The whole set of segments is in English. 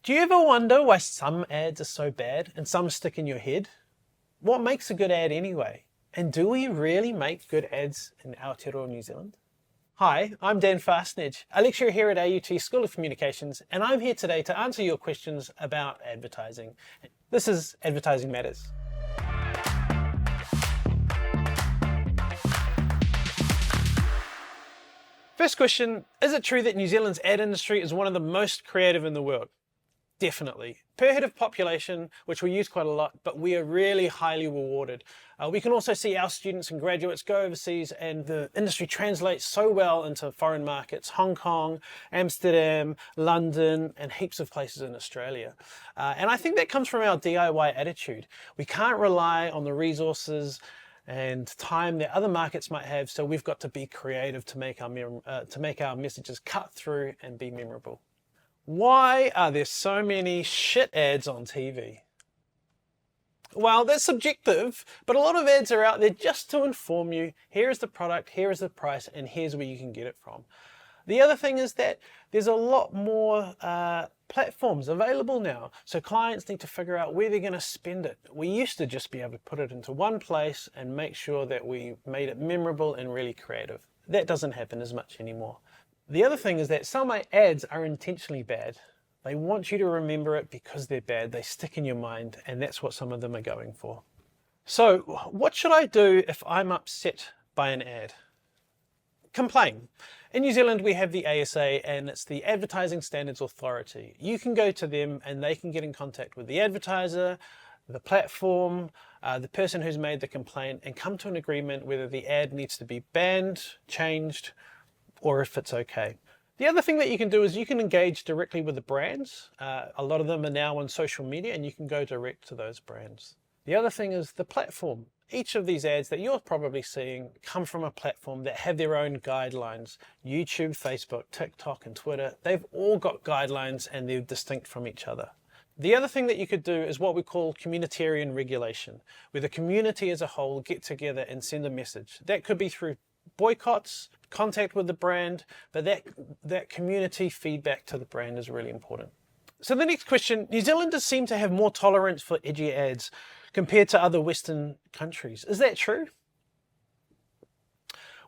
Do you ever wonder why some ads are so bad and some stick in your head? What makes a good ad anyway? And do we really make good ads in Aotearoa, New Zealand? Hi, I'm Dan Fastnedge, a lecturer here at AUT School of Communications, and I'm here today to answer your questions about advertising. This is Advertising Matters. First question, is it true that New Zealand's ad industry is one of the most creative in the world? Definitely. Per head of population, which we use quite a lot, but we are really highly rewarded. We can also see our students and graduates go overseas and the industry translates so well into foreign markets, Hong Kong, Amsterdam, London, and heaps of places in Australia. And I think that comes from our DIY attitude. We can't rely on the resources and time that other markets might have, so we've got to be creative to make our messages cut through and be memorable. Why are there so many shit ads on TV? Well, that's subjective, but a lot of ads are out there just to inform you, here is the product, here is the price, and here's where you can get it from. The other thing is that there's a lot more platforms available now, so clients need to figure out where they're going to spend it. We used to just be able to put it into one place and make sure that we made it memorable and really creative. That doesn't happen as much anymore. The other thing is that some ads are intentionally bad. They want you to remember it because they're bad. They stick in your mind, and that's what some of them are going for. So what should I do if I'm upset by an ad? Complain. In New Zealand, we have the ASA, and it's the Advertising Standards Authority. You can go to them and they can get in contact with the advertiser, the platform, the person who's made the complaint, and come to an agreement whether the ad needs to be banned, changed, or if it's okay. The other thing that you can do is you can engage directly with the brands. A lot of them are now on social media and you can go direct to those brands. The other thing is the platform. Each of these ads that you're probably seeing come from a platform that have their own guidelines. YouTube, Facebook, TikTok, and Twitter, they've all got guidelines and they're distinct from each other. The other thing that you could do is what we call communitarian regulation, where the community as a whole get together and send a message. That could be through boycotts, contact with the brand, but that community feedback to the brand is really important. So the next question, New Zealanders seem to have more tolerance for edgy ads compared to other Western countries. Is that true?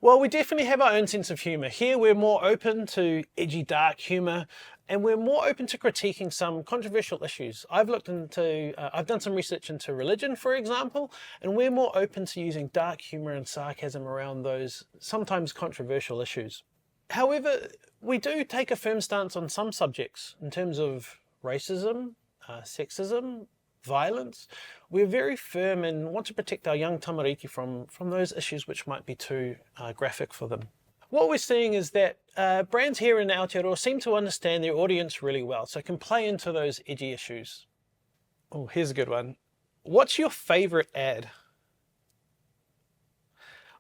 Well, we definitely have our own sense of humour. Here we're more open to edgy, dark humour, and we're more open to critiquing some controversial issues. I've done some research into religion, for example, and we're more open to using dark humour and sarcasm around those sometimes controversial issues. However, we do take a firm stance on some subjects in terms of racism, sexism, violence. We're very firm and want to protect our young tamariki from those issues which might be too graphic for them. What we're seeing is that brands here in Aotearoa seem to understand their audience really well, so can play into those edgy issues. Oh, here's a good one. What's your favourite ad?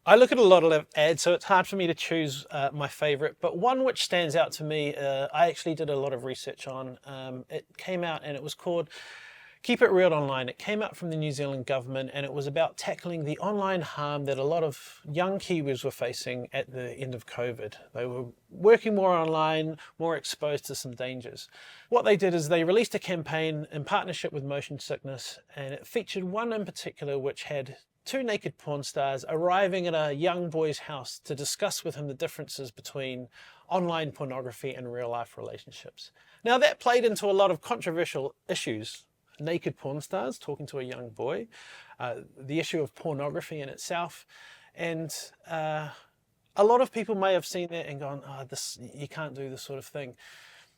I look at a lot of ads, so it's hard for me to choose my favourite, but one which stands out to me, I actually did a lot of research on. It came out and it was called Keep It Real Online. It came out from the New Zealand government and it was about tackling the online harm that a lot of young Kiwis were facing at the end of COVID. They were working more online, more exposed to some dangers. What they did is they released a campaign in partnership with Motion Sickness, and it featured one in particular which had two naked porn stars arriving at a young boy's house to discuss with him the differences between online pornography and real life relationships. Now that played into a lot of controversial issues. Naked porn stars talking to a young boy, the issue of pornography in itself, and a lot of people may have seen that and gone, oh, you can't do this sort of thing.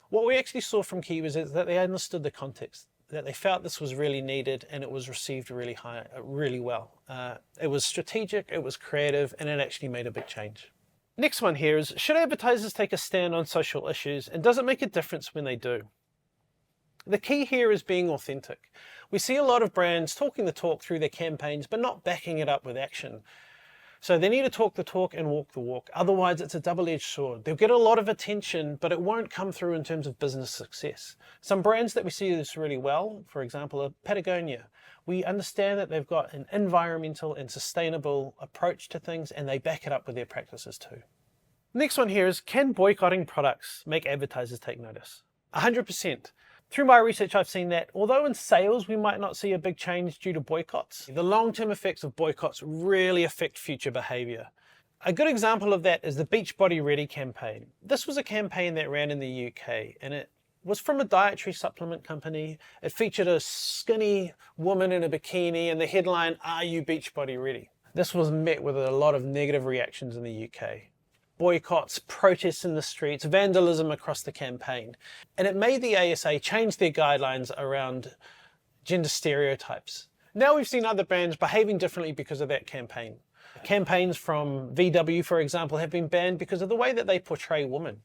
What we actually saw from Kiwis is that they understood the context, that they felt this was really needed and it was received really well. It was strategic, it was creative, and it actually made a big change. Next one here is, should advertisers take a stand on social issues, and does it make a difference when they do? The key here is being authentic. We see a lot of brands talking the talk through their campaigns, but not backing it up with action. So they need to talk the talk and walk the walk. Otherwise, it's a double-edged sword. They'll get a lot of attention, but it won't come through in terms of business success. Some brands that we see this really well, for example, are Patagonia. We understand that they've got an environmental and sustainable approach to things, and they back it up with their practices too. Next one here is, can boycotting products make advertisers take notice? 100%. Through my research, I've seen that although in sales we might not see a big change due to boycotts, the long-term effects of boycotts really affect future behaviour. A good example of that is the Beachbody Ready campaign. This was a campaign that ran in the UK, and it was from a dietary supplement company. It featured a skinny woman in a bikini and the headline, "Are you Beachbody Ready?" This was met with a lot of negative reactions in the UK. Boycotts, protests in the streets, vandalism across the campaign. And it made the ASA change their guidelines around gender stereotypes. Now we've seen other brands behaving differently because of that campaign. Campaigns from VW, for example, have been banned because of the way that they portray women.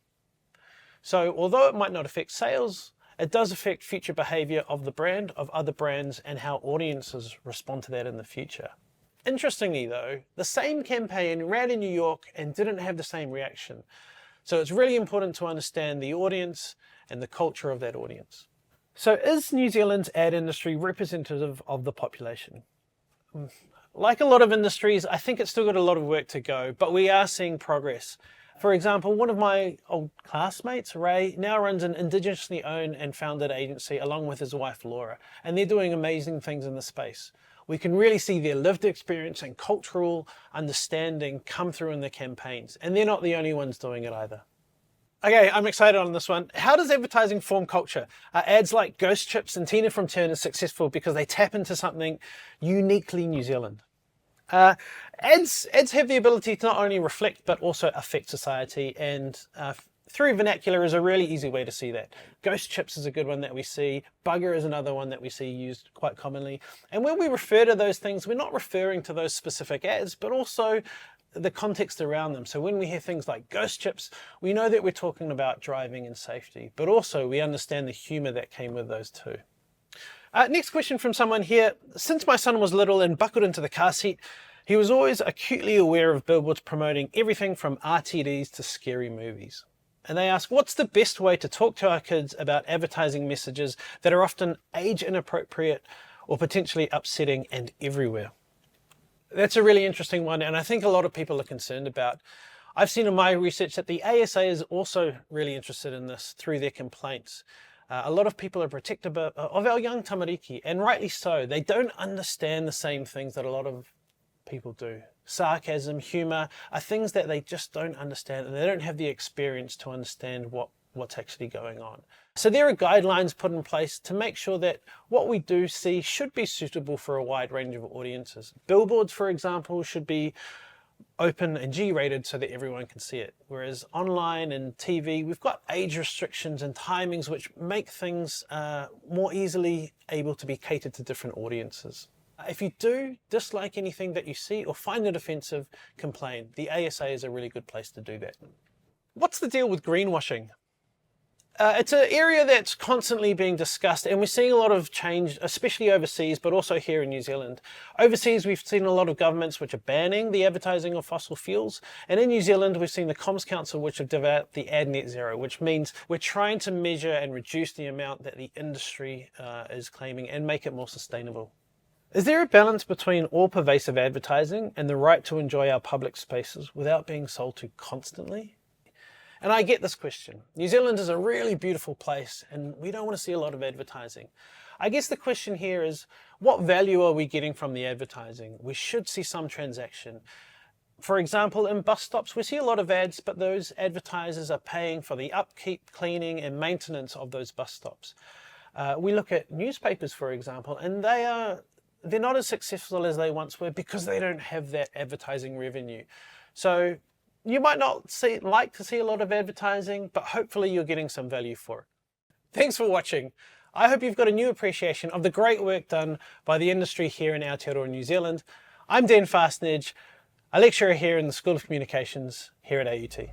So although it might not affect sales, it does affect future behavior of the brand, of other brands, and how audiences respond to that in the future. Interestingly though, the same campaign ran in New York and didn't have the same reaction. So it's really important to understand the audience and the culture of that audience. So is New Zealand's ad industry representative of the population? Like a lot of industries, I think it's still got a lot of work to go, but we are seeing progress. For example, one of my old classmates, Ray, now runs an indigenously owned and founded agency along with his wife, Laura, and they're doing amazing things in the space. We can really see their lived experience and cultural understanding come through in their campaigns, and they're not the only ones doing it either. Okay, I'm excited on this one. How does advertising form culture? Are ads like Ghost Chips and Tina from Turner successful because they tap into something uniquely New Zealand? Ads have the ability to not only reflect but also affect society, and through vernacular is a really easy way to see that. Ghost Chips is a good one that we see. Bugger is another one that we see used quite commonly. And when we refer to those things, we're not referring to those specific ads, but also the context around them. So when we hear things like Ghost Chips, we know that we're talking about driving and safety, but also we understand the humour that came with those too. Next question from someone here. Since my son was little and buckled into the car seat, he was always acutely aware of billboards promoting everything from RTDs to scary movies. And they ask, what's the best way to talk to our kids about advertising messages that are often age inappropriate or potentially upsetting and everywhere? That's a really interesting one, and I think a lot of people are concerned about. I've seen in my research that the ASA is also really interested in this through their complaints. A lot of people are protective of our young tamariki, and rightly so. They don't understand the same things that a lot of people do. Sarcasm, humour are things that they just don't understand, and they don't have the experience to understand what's actually going on. So there are guidelines put in place to make sure that what we do see should be suitable for a wide range of audiences. Billboards, for example, should be open and G-rated so that everyone can see it. Whereas online and TV, we've got age restrictions and timings which make things more easily able to be catered to different audiences. If you do dislike anything that you see or find it offensive, complain. The ASA is a really good place to do that. What's the deal with greenwashing? It's an area that's constantly being discussed, and we're seeing a lot of change, especially overseas, but also here in New Zealand. Overseas, we've seen a lot of governments which are banning the advertising of fossil fuels, and in New Zealand, we've seen the Comms Council which have developed the Ad Net Zero, which means we're trying to measure and reduce the amount that the industry is claiming and make it more sustainable. Is there a balance between all pervasive advertising and the right to enjoy our public spaces without being sold to constantly? And I get this question. New Zealand is a really beautiful place and we don't want to see a lot of advertising. I guess the question here is, what value are we getting from the advertising? We should see some transaction. For example, in bus stops, we see a lot of ads, but those advertisers are paying for the upkeep, cleaning and maintenance of those bus stops. We look at newspapers, for example, and they're not as successful as they once were because they don't have that advertising revenue. So you might not like to see a lot of advertising, but hopefully you're getting some value for it. Thanks for watching. I hope you've got a new appreciation of the great work done by the industry here in Aotearoa, New Zealand. I'm Dan Fastnedge, a lecturer here in the School of Communications here at AUT.